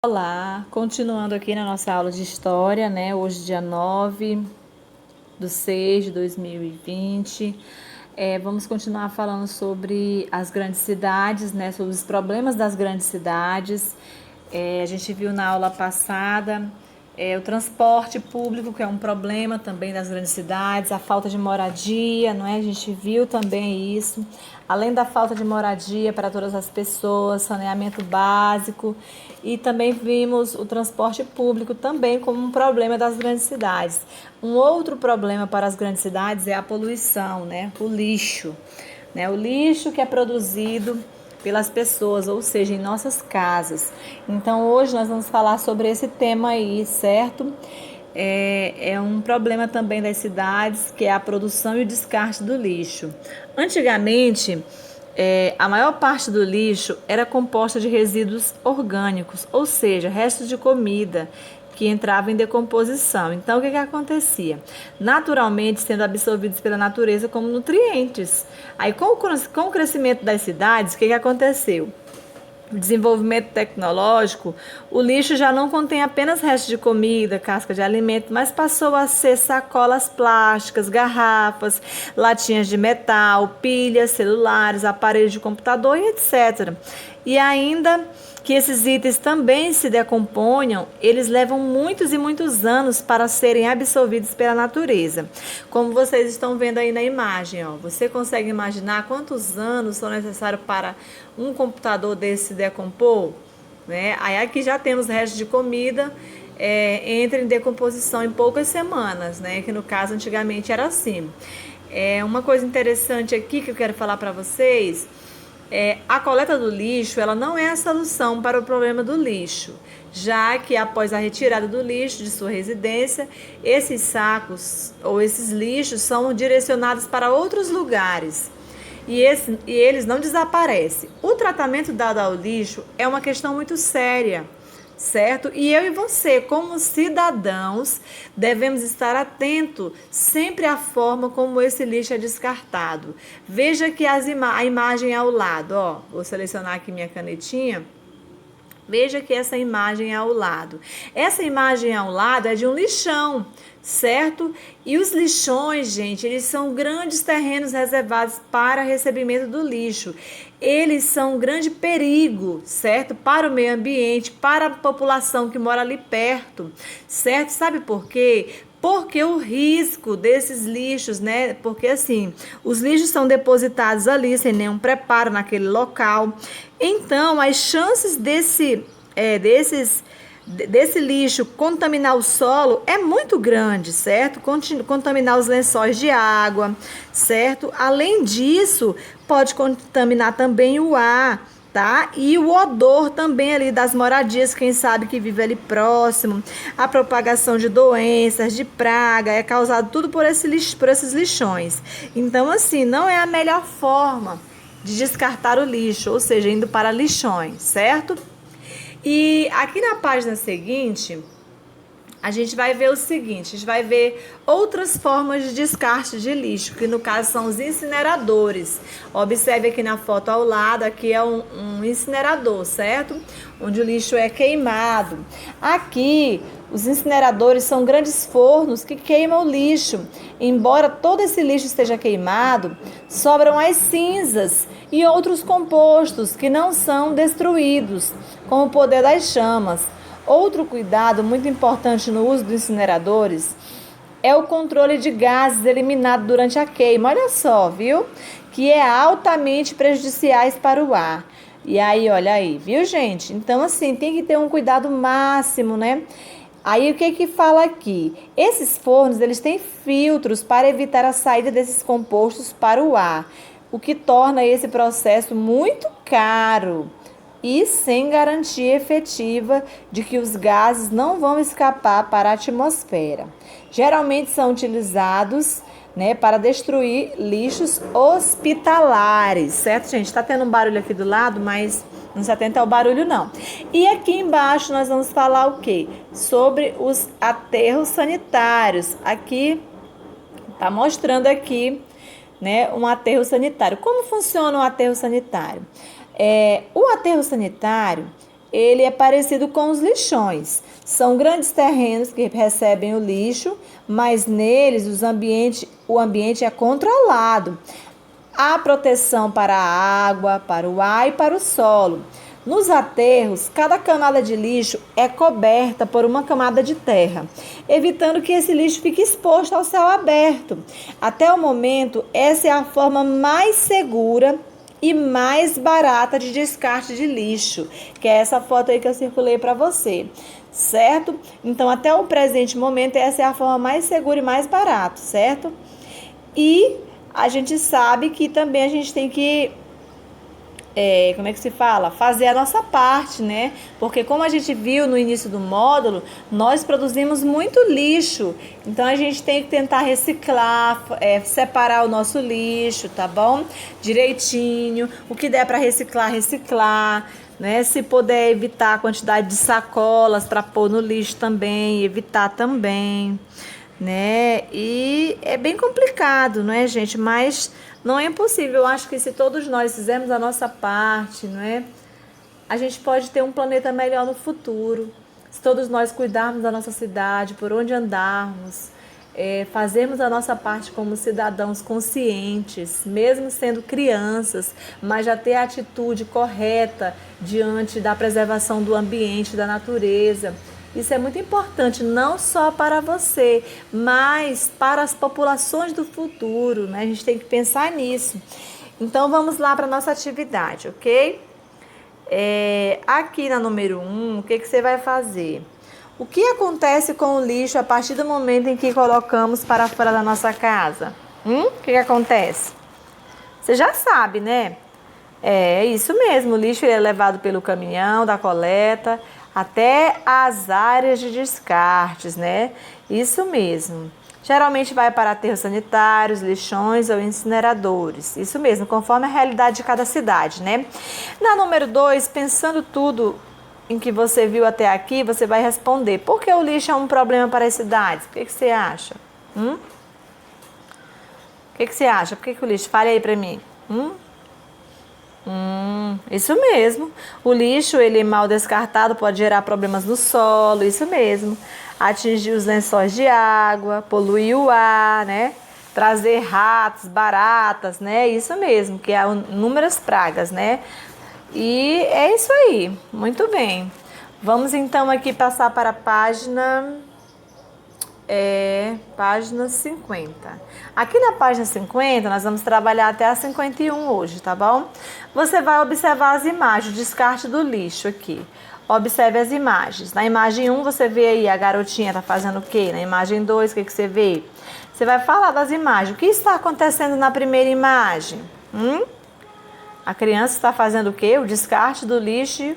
Olá, continuando aqui na nossa aula de História, né? Hoje, dia 9/6/2020. Vamos continuar falando sobre as grandes cidades, né? Sobre os problemas das grandes cidades. A gente viu na aula passada o transporte público, que é um problema também das grandes cidades, a falta de moradia, não é? A gente viu também isso. Além da falta de moradia para todas as pessoas, saneamento básico, e também vimos o transporte público também como um problema das grandes cidades. Um outro problema para as grandes cidades é a poluição, né? O lixo, né? O lixo que é produzido pelas pessoas, ou seja, em nossas casas. Então hoje nós vamos falar sobre esse tema aí, certo? É um problema também das cidades, que é a produção e o descarte do lixo. Antigamente, a maior parte do lixo era composta de resíduos orgânicos, ou seja, restos de comida que entravam em decomposição. Então, o que acontecia? Naturalmente, sendo absorvidos pela natureza como nutrientes. Aí, com o crescimento das cidades, o que aconteceu? O desenvolvimento tecnológico, o lixo já não contém apenas restos de comida, casca de alimento, mas passou a ser sacolas plásticas, garrafas, latinhas de metal, pilhas, celulares, aparelhos de computador e etc. E ainda que esses itens também se decomponham, eles levam muitos e muitos anos para serem absorvidos pela natureza. Como vocês estão vendo aí na imagem, ó, você consegue imaginar quantos anos são necessários para um computador desse se decompor? Né? Aí aqui já temos restos de comida, entra em decomposição em poucas semanas, né? Que no caso antigamente era assim. Uma coisa interessante aqui que eu quero falar para vocês. A coleta do lixo, ela não é a solução para o problema do lixo, já que após a retirada do lixo de sua residência, esses sacos ou esses lixos são direcionados para outros lugares e eles não desaparecem. O tratamento dado ao lixo é uma questão muito séria, certo? E eu e você, como cidadãos, devemos estar atentos sempre à forma como esse lixo é descartado. Veja aqui a imagem ao lado, ó. Vou selecionar aqui minha canetinha. Veja que essa imagem é ao lado. Essa imagem ao lado é de um lixão, certo? E os lixões, gente, eles são grandes terrenos reservados para recebimento do lixo. Eles são um grande perigo, certo? Para o meio ambiente, para a população que mora ali perto, certo? Sabe por quê? Porque o risco desses lixos, né? Porque assim, os lixos são depositados ali sem nenhum preparo naquele local. Então, as chances desse lixo contaminar o solo é muito grande, certo? Contaminar os lençóis de água, certo? Além disso, pode contaminar também o ar, tá? E o odor também ali das moradias, quem sabe que vive ali próximo. A propagação de doenças, de praga, é causado tudo por esses lixões. Então, assim, não é a melhor forma de descartar o lixo, ou seja, indo para lixões, certo? E aqui na página seguinte, a gente vai ver o seguinte, a gente vai ver outras formas de descarte de lixo, que no caso são os incineradores. Observe aqui na foto ao lado, aqui é um incinerador, certo? Onde o lixo é queimado. Aqui, os incineradores são grandes fornos que queimam o lixo. Embora todo esse lixo esteja queimado, sobram as cinzas e outros compostos que não são destruídos com o poder das chamas. Outro cuidado muito importante no uso dos incineradores é o controle de gases eliminados durante a queima. Olha só, viu? Que é altamente prejudiciais para o ar. E aí, olha aí, viu, gente? Então, assim, tem que ter um cuidado máximo, né? Aí, o que fala aqui? Esses fornos, eles têm filtros para evitar a saída desses compostos para o ar, o que torna esse processo muito caro e sem garantia efetiva de que os gases não vão escapar para a atmosfera. Geralmente são utilizados, né, para destruir lixos hospitalares, certo, gente? Está tendo um barulho aqui do lado, mas não se atenta ao barulho, não. E aqui embaixo nós vamos falar o quê? Sobre os aterros sanitários. Aqui está mostrando aqui, né, um aterro sanitário. Como funciona um aterro sanitário? O aterro sanitário ele é parecido com os lixões. São grandes terrenos que recebem o lixo, mas neles o ambiente é controlado. Há proteção para a água, para o ar e para o solo. Nos aterros, cada camada de lixo é coberta por uma camada de terra, evitando que esse lixo fique exposto ao céu aberto. Até o momento, essa é a forma mais segura e mais barata de descarte de lixo, que é essa foto aí que eu circulei para você, certo? Então, até o presente momento, essa é a forma mais segura e mais barata, certo? E a gente sabe que também a gente tem que como é que se fala? Fazer a nossa parte, né? Porque como a gente viu no início do módulo, nós produzimos muito lixo. Então a gente tem que tentar reciclar, separar o nosso lixo, tá bom? Direitinho. O que der para reciclar, reciclar, né? Se puder evitar a quantidade de sacolas para pôr no lixo também, evitar também, né? E é bem complicado, não é, gente? Mas não é impossível. Eu acho que se todos nós fizermos a nossa parte, não é? A gente pode ter um planeta melhor no futuro. Se todos nós cuidarmos da nossa cidade, por onde andarmos, fazermos a nossa parte como cidadãos conscientes, mesmo sendo crianças, mas já ter a atitude correta diante da preservação do ambiente, da natureza. Isso é muito importante, não só para você, mas para as populações do futuro, né? A gente tem que pensar nisso. Então, vamos lá para a nossa atividade, ok? Aqui na número 1, o que você vai fazer? O que acontece com o lixo a partir do momento em que colocamos para fora da nossa casa? O que acontece? Você já sabe, né? É isso mesmo, o lixo é levado pelo caminhão da coleta até as áreas de descartes, né? Isso mesmo. Geralmente vai para aterros sanitários, lixões ou incineradores. Isso mesmo, conforme a realidade de cada cidade, né? Na número 2, pensando tudo em que você viu até aqui, você vai responder: por que o lixo é um problema para as cidades? O que você acha? O que você acha? Por que o lixo? Fale aí para mim. Isso mesmo. O lixo, ele mal descartado, pode gerar problemas no solo, isso mesmo. Atingir os lençóis de água, poluir o ar, né? Trazer ratos, baratas, né? Isso mesmo, que há inúmeras pragas, né? E é isso aí. Muito bem. Vamos então aqui passar para a página 50. Aqui na página 50, nós vamos trabalhar até a 51 hoje, tá bom? Você vai observar as imagens, o descarte do lixo aqui. Observe as imagens. Na imagem 1, você vê aí a garotinha tá fazendo o quê? Na imagem 2, o que você vê? Você vai falar das imagens. O que está acontecendo na primeira imagem? A criança está fazendo o quê? O descarte do lixo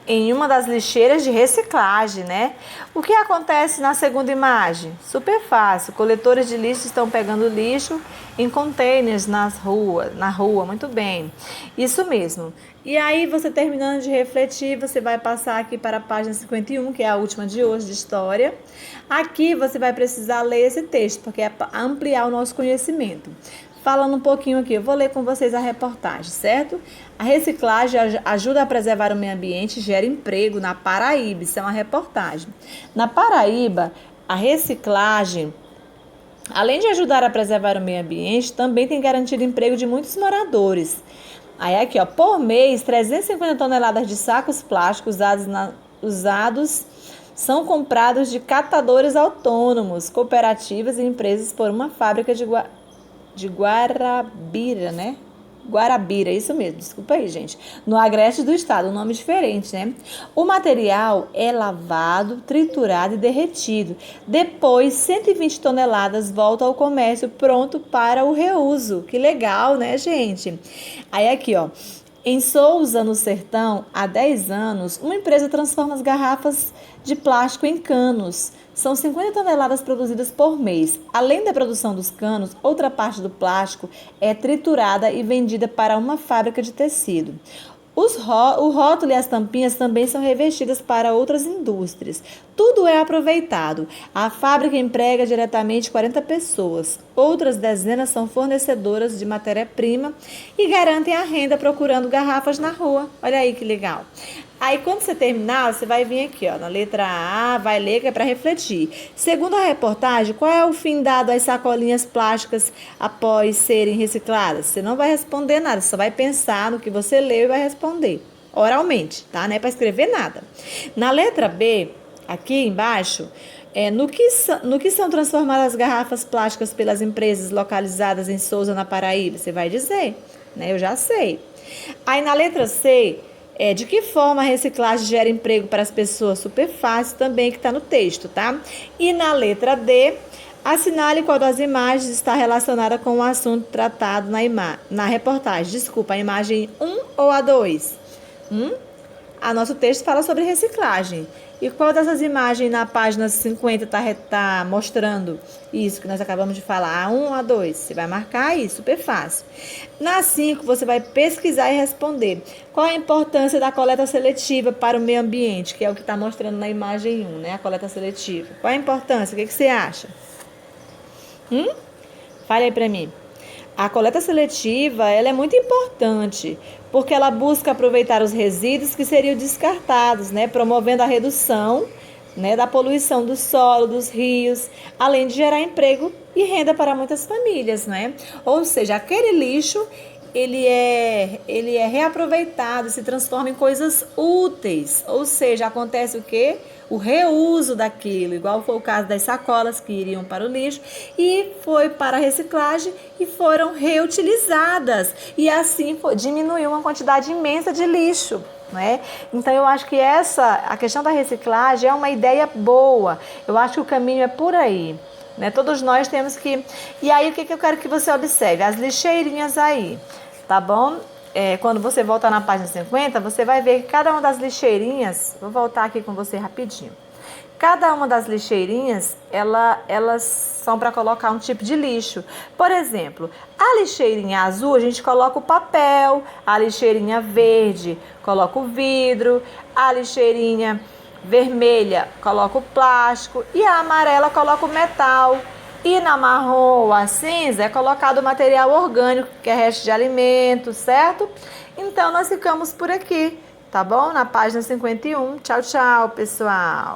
em uma das lixeiras de reciclagem, né? O que acontece na segunda imagem? Super fácil. Coletores de lixo estão pegando lixo em containers na rua. Muito bem. Isso mesmo. E aí, você terminando de refletir, você vai passar aqui para a página 51, que é a última de hoje de história. Aqui você vai precisar ler esse texto, porque é para ampliar o nosso conhecimento. Falando um pouquinho aqui, eu vou ler com vocês a reportagem, certo? A reciclagem ajuda a preservar o meio ambiente e gera emprego na Paraíba. Isso é uma reportagem. Na Paraíba, a reciclagem, além de ajudar a preservar o meio ambiente, também tem garantido emprego de muitos moradores. Aí aqui, ó, por mês, 350 toneladas de sacos plásticos usados são comprados de catadores autônomos, cooperativas e empresas por uma fábrica de Guarabira, né? Guarabira, isso mesmo, desculpa aí, gente. No agreste do estado, um nome diferente, né? O material é lavado, triturado e derretido. Depois, 120 toneladas voltam ao comércio pronto para o reuso. Que legal, né, gente? Aí aqui, ó. Em Souza, no Sertão, há 10 anos, uma empresa transforma as garrafas de plástico em canos. São 50 toneladas produzidas por mês. Além da produção dos canos, outra parte do plástico é triturada e vendida para uma fábrica de tecido. O rótulo e as tampinhas também são revestidas para outras indústrias. Tudo é aproveitado. A fábrica emprega diretamente 40 pessoas. Outras dezenas são fornecedoras de matéria-prima e garantem a renda procurando garrafas na rua. Olha aí que legal. Aí, quando você terminar, você vai vir aqui, ó, na letra A, vai ler que é para refletir. Segundo a reportagem, qual é o fim dado às sacolinhas plásticas após serem recicladas? Você não vai responder nada, você só vai pensar no que você leu e vai responder oralmente, tá? Não é para escrever nada. Na letra B, aqui embaixo, no que são transformadas as garrafas plásticas pelas empresas localizadas em Souza, na Paraíba? Você vai dizer, né? Eu já sei. Aí na letra C, de que forma a reciclagem gera emprego para as pessoas? Super fácil também, que está no texto, tá? E na letra D, assinale qual das imagens está relacionada com o assunto tratado na reportagem. Desculpa, a imagem 1 ou a 2? A nosso texto fala sobre reciclagem. E qual dessas imagens na página 50 está mostrando isso que nós acabamos de falar? A 1 ou a 2? Você vai marcar aí, super fácil. Na 5, você vai pesquisar e responder. Qual a importância da coleta seletiva para o meio ambiente? Que é o que está mostrando na imagem 1, né? A coleta seletiva. Qual a importância? O que você acha? Fale aí para mim. A coleta seletiva, ela é muito importante, porque ela busca aproveitar os resíduos que seriam descartados, né, promovendo a redução, né, da poluição do solo, dos rios, além de gerar emprego e renda para muitas famílias, né? Ou seja, aquele lixo, ele é reaproveitado, se transforma em coisas úteis. Ou seja, acontece o quê? O reuso daquilo, igual foi o caso das sacolas que iriam para o lixo e foi para a reciclagem e foram reutilizadas. E assim diminuiu uma quantidade imensa de lixo. Né? Então eu acho que a questão da reciclagem é uma ideia boa. Eu acho que o caminho é por aí. Né? Todos nós temos que... E aí o que eu quero que você observe? As lixeirinhas aí, tá bom? Quando você voltar na página 50, você vai ver que cada uma das lixeirinhas... Vou voltar aqui com você rapidinho. Cada uma das lixeirinhas, elas são para colocar um tipo de lixo. Por exemplo, a lixeirinha azul, a gente coloca o papel. A lixeirinha verde, coloca o vidro. A lixeirinha vermelha, coloca o plástico. E a amarela, coloca o metal. E na marrom ou a cinza é colocado o material orgânico, que é resto de alimento, certo? Então, nós ficamos por aqui, tá bom? Na página 51. Tchau, tchau, pessoal!